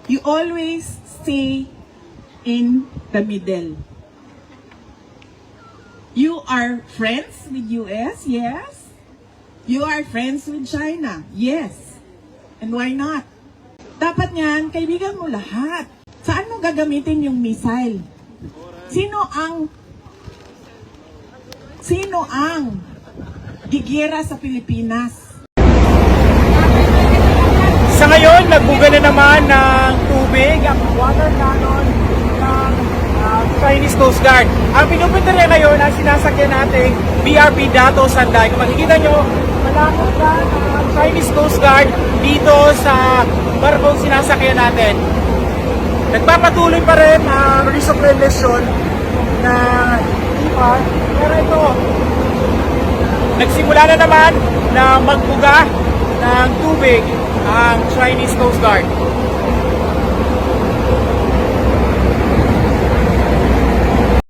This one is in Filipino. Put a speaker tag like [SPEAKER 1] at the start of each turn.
[SPEAKER 1] You always stay in the middle. You are friends with US? Yes. You are friends with China? Yes. And why not? Dapat niyan, kaibigan mo lahat. Saan mo gagamitin yung missile? Sino ang gigera sa Pilipinas?
[SPEAKER 2] Sa ngayon, nagbuga na naman ng tubig ang water cannon ng Chinese Coast Guard. Ang pinupunta rin ngayon ang sinasakyan nating BRP Dato Sanday. Kung makikita nyo, malapit na ang Chinese Coast Guard dito sa barkong sinasakyan natin. Nagpapatuloy pa rin ang resuppletion na IPAR. Pero ito, nagsimula na naman na magbuga ng tubig ang Chinese Coast Guard.